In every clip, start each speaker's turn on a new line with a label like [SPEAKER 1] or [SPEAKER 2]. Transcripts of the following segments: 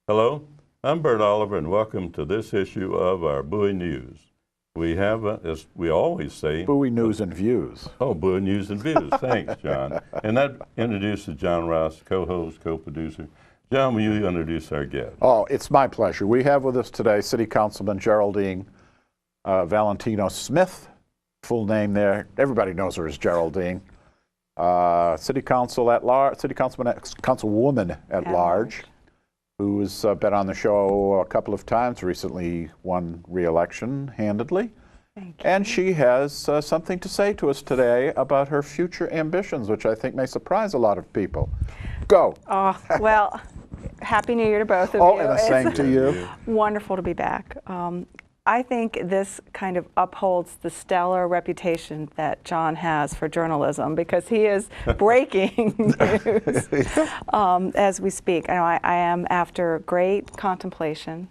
[SPEAKER 1] Hello, I'm Bert Oliver, and welcome to this issue of our Bowie News. We have, as we always say,
[SPEAKER 2] Bowie News and Views.
[SPEAKER 1] Oh, Bowie News and Views. Thanks, John. And that introduces John Ross, co-host, co-producer. John, will you introduce our guest?
[SPEAKER 2] Oh, it's my pleasure. We have with us today City Councilman Geraldine Valentino Smith. Full name there. Everybody knows her as Geraldine. City Councilwoman at large, who's been on the show a couple of times, recently won re-election handedly.
[SPEAKER 3] Thank you.
[SPEAKER 2] And she has something to say to us today about her future ambitions, which I think may surprise a lot of people. Go.
[SPEAKER 3] Oh, well, Happy New Year to both of you.
[SPEAKER 2] Oh, and the same to you.
[SPEAKER 3] Wonderful to be back. I think this kind of upholds the stellar reputation that John has for journalism, because he is breaking news as we speak. I am, after great contemplation,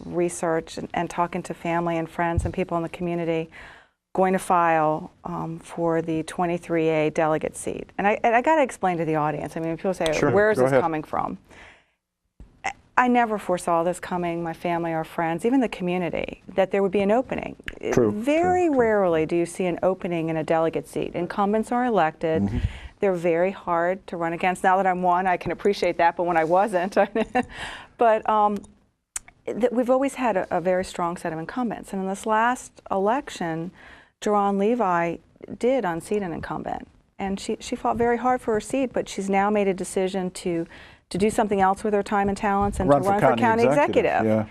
[SPEAKER 3] research, and talking to family and friends and people in the community, going to file for the 23A delegate seat. And I got to explain to the audience. I mean, people say,
[SPEAKER 2] sure,
[SPEAKER 3] where is this
[SPEAKER 2] ahead.
[SPEAKER 3] coming from? I never foresaw this coming, my family, our friends, even the community, that there would be an opening.
[SPEAKER 2] True.
[SPEAKER 3] Very rarely do you see an opening in a delegate seat. Incumbents are elected. Mm-hmm. They're very hard to run against. Now that I'm one, I can appreciate that, but when I wasn't. But we've always had a very strong set of incumbents. And in this last election, Geraldine Levi did unseat an incumbent. And she fought very hard for her seat, but she's now made a decision to do something else with her time and talents and to run for county executive.
[SPEAKER 2] Yeah.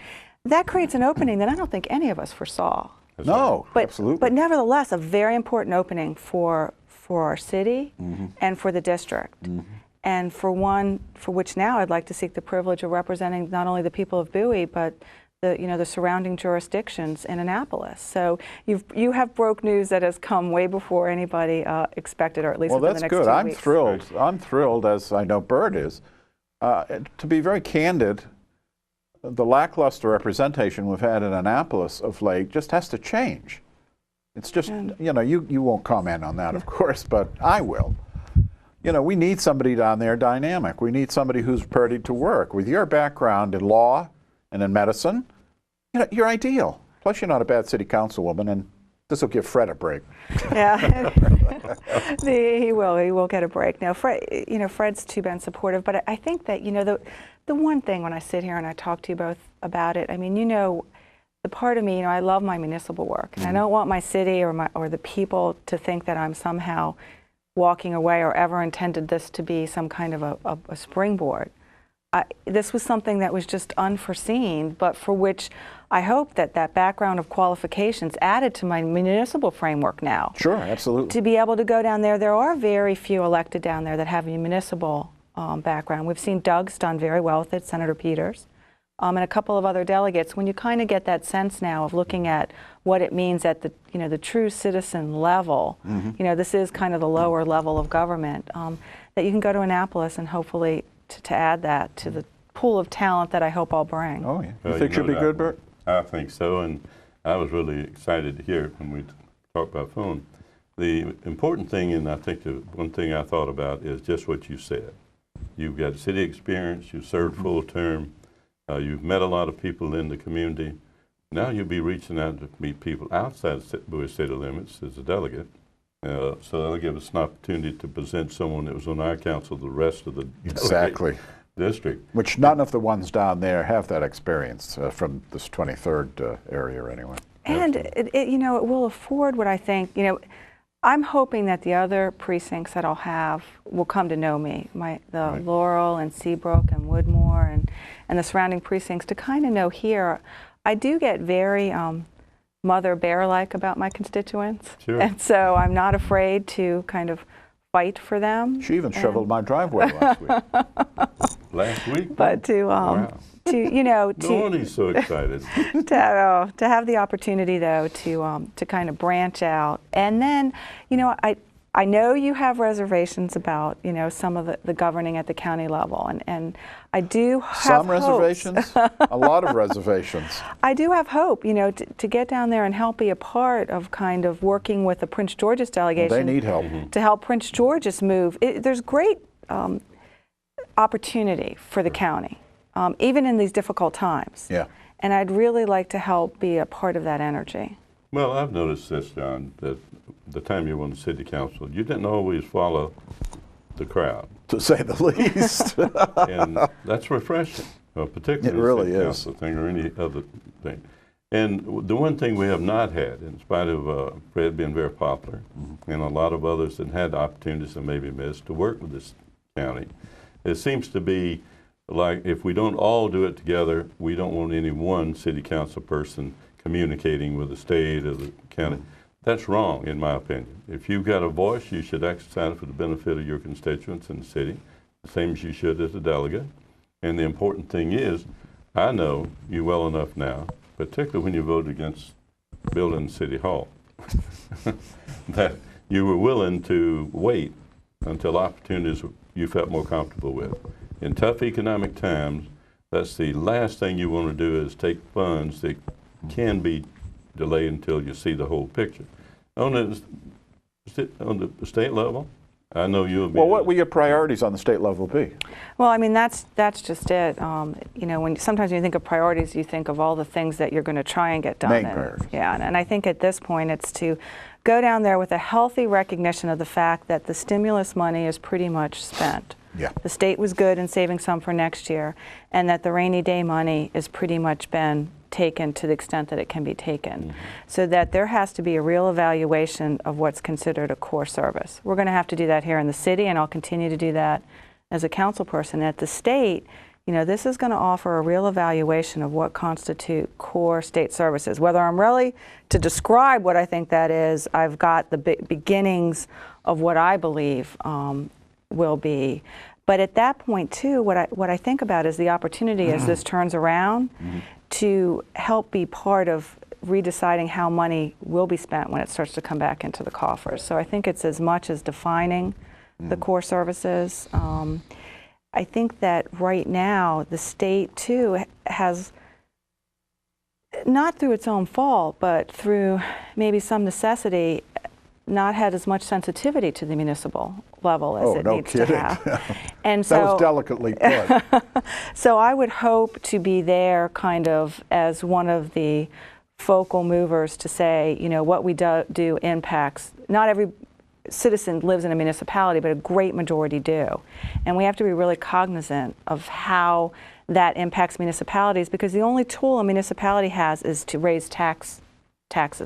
[SPEAKER 3] That creates an opening that I don't think any of us foresaw.
[SPEAKER 2] No, absolutely.
[SPEAKER 3] But nevertheless, a very important opening for our city
[SPEAKER 2] mm-hmm.
[SPEAKER 3] and for the district. Mm-hmm. And for one for which now I'd like to seek the privilege of representing not only the people of Bowie, but the surrounding jurisdictions in Annapolis. So you have broke news that has come way before anybody expected, or at least within the next 2 weeks.
[SPEAKER 2] Well, that's good. I'm thrilled. I'm thrilled, as I know Bert is. To be very candid, the lackluster representation we've had in Annapolis of late just has to change. It's just, you won't comment on that, of course, but I will. We need somebody down there dynamic. We need somebody who's ready to work. With your background in law and in medicine, you're ideal. Plus, you're not a bad city councilwoman, and this will give Fred a break.
[SPEAKER 3] Yeah, he will get a break. Now, Fred's too been supportive, but I think that, the one thing when I sit here and I talk to you both about it, I mean, the part of me, I love my municipal work, and I don't want my city or the people to think that I'm somehow walking away or ever intended this to be some kind of a springboard. This was something that was just unforeseen, but for which I hope that background of qualifications added to my municipal framework now.
[SPEAKER 2] Sure, absolutely.
[SPEAKER 3] To be able to go down there, there are very few elected down there that have a municipal background. We've seen Doug's done very well with it, Senator Peters, and a couple of other delegates. When you kind of get that sense now of looking at what it means at the true citizen level, mm-hmm. This is kind of the lower level of government, that you can go to Annapolis and hopefully to add that to the pool of talent that I hope I'll bring.
[SPEAKER 2] Oh, yeah. You think she'll be good, Bert?
[SPEAKER 1] I think so, and I was really excited to hear when we talked about phone. The important thing, and I think the one thing I thought about, is just what you said. You've got city experience, you've served full term, you've met a lot of people in the community. Now you'll be reaching out to meet people outside of Bowie city limits as a delegate. So that'll give us an opportunity to present someone that was on our council the rest of the district.
[SPEAKER 2] Which none of the ones down there have that experience from this 23rd area anyway.
[SPEAKER 3] And it will afford what I think, I'm hoping that the other precincts that I'll have will come to know me, the Laurel and Seabrook and Woodmore and the surrounding precincts, to kind of know here. I do get very mother bear-like about my constituents.
[SPEAKER 1] Sure.
[SPEAKER 3] And so I'm not afraid to kind of fight for them.
[SPEAKER 2] She even shoveled my driveway last week.
[SPEAKER 1] Last week?
[SPEAKER 3] But
[SPEAKER 1] Wow. No one is so excited.
[SPEAKER 3] to have the opportunity, though, to kind of branch out. And then, I know you have reservations about, some of the governing at the county level, and I do have
[SPEAKER 2] some reservations, a lot of reservations.
[SPEAKER 3] I do have hope, to get down there and help be a part of kind of working with the Prince George's delegation.
[SPEAKER 2] They need help.
[SPEAKER 3] To help Prince George's move. There's great opportunity for the county. even in these difficult times.
[SPEAKER 2] Yeah.
[SPEAKER 3] And I'd really like to help be a part of that energy.
[SPEAKER 1] Well, I've noticed this, John, that the time you were on the city council, you didn't always follow the crowd.
[SPEAKER 2] To say the least.
[SPEAKER 1] And that's refreshing, particularly
[SPEAKER 2] It really
[SPEAKER 1] the city
[SPEAKER 2] is.
[SPEAKER 1] council thing or any other thing. And the one thing we have not had, in spite of Fred being very popular, and a lot of others that had opportunities and maybe missed to work with this county, it seems to be like if we don't all do it together, we don't want any one city council person communicating with the state or the county. That's wrong, in my opinion. If you've got a voice, you should exercise it for the benefit of your constituents in the city, the same as you should as a delegate. And the important thing is, I know you well enough now, particularly when you voted against building City Hall, that you were willing to wait until opportunities you felt more comfortable with. In tough economic times, that's the last thing you want to do is take funds that can be delayed until you see the whole picture. On the state level, I know you'll be.
[SPEAKER 2] Well, what will your priorities on the state level be?
[SPEAKER 3] Well, I mean, that's just it. You know, sometimes when you think of priorities, you think of all the things that you're going to try and get done.
[SPEAKER 2] Main priorities.
[SPEAKER 3] Yeah, and I think at this point it's to go down there with a healthy recognition of the fact that the stimulus money is pretty much spent.
[SPEAKER 2] Yeah.
[SPEAKER 3] The state was good in saving some for next year, and that the rainy day money is pretty much been taken to the extent that it can be taken. So that there has to be a real evaluation of what's considered a core service. We're going to have to do that here in the city, and I'll continue to do that as a council person. At the state, you know, this is going to offer a real evaluation of what constitute core state services. Whether I'm really to describe what I think that is, I've got the beginnings of what I believe will be. But at that point, too, what I think about is the opportunity as this turns around to help be part of redeciding how money will be spent when it starts to come back into the coffers. So I think it's as much as defining the core services. I think that right now the state, too, has, not through its own fault, but through maybe some necessity, not had as much sensitivity to the municipal level as it needs to have. And so,
[SPEAKER 2] that was delicately put.
[SPEAKER 3] So I would hope to be there kind of as one of the focal movers to say, you know, what we do impacts, not every citizen lives in a municipality, but a great majority do. And we have to be really cognizant of how that impacts municipalities, because the only tool a municipality has is to raise taxes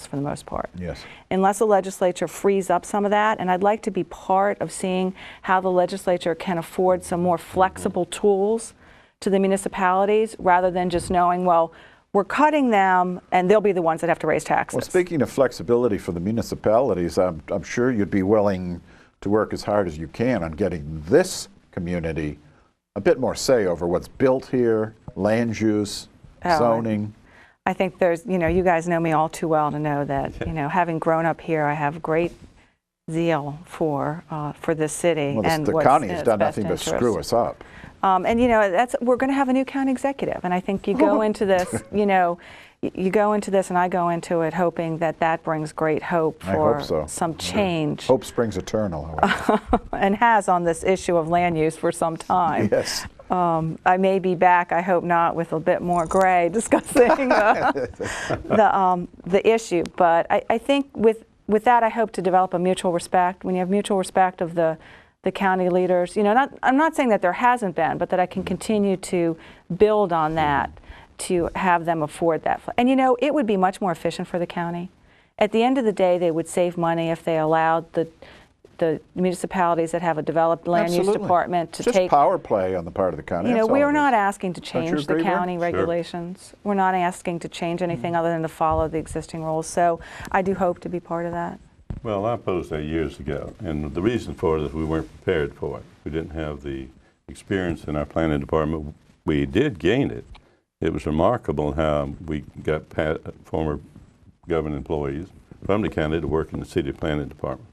[SPEAKER 3] for the most part.
[SPEAKER 2] Yes.
[SPEAKER 3] Unless the legislature frees up some of that, and I'd like to be part of seeing how the legislature can afford some more flexible tools to the municipalities rather than just knowing, well, we're cutting them and they'll be the ones that have to raise taxes.
[SPEAKER 2] Well, speaking of flexibility for the municipalities, I'm sure you'd be willing to work as hard as you can on getting this community a bit more say over what's built here, land use, zoning.
[SPEAKER 3] I think there's, you know, you guys know me all too well to know that, you know, having grown up here, I have great zeal for this city.
[SPEAKER 2] Well,
[SPEAKER 3] and
[SPEAKER 2] the county has done nothing but screw us up.
[SPEAKER 3] And, you know, we're going to have a new county executive. And I think you go into this, you know, you go into this and I go into it hoping that that brings great hope for some change.
[SPEAKER 2] Hope springs eternal.
[SPEAKER 3] And has on this issue of land use for some time.
[SPEAKER 2] Yes.
[SPEAKER 3] I may be back, I hope not, with a bit more gray discussing the issue. But I think with that, I hope to develop a mutual respect. When you have mutual respect of the county leaders, you know, I'm not saying that there hasn't been, but that I can continue to build on that to have them afford that. And, you know, it would be much more efficient for the county. At the end of the day, they would save money if they allowed the municipalities that have a developed land use department to
[SPEAKER 2] take power play on the part of the county.
[SPEAKER 3] You know, we are not asking to change the county regulations.
[SPEAKER 1] Sure.
[SPEAKER 3] We're not asking to change anything other than to follow the existing rules. So I do hope to be part of that.
[SPEAKER 1] Well, I opposed that years ago, and the reason for it is we weren't prepared for it. We didn't have the experience in our planning department. We did gain it. It was remarkable how we got former government employees from the county to work in the city planning department.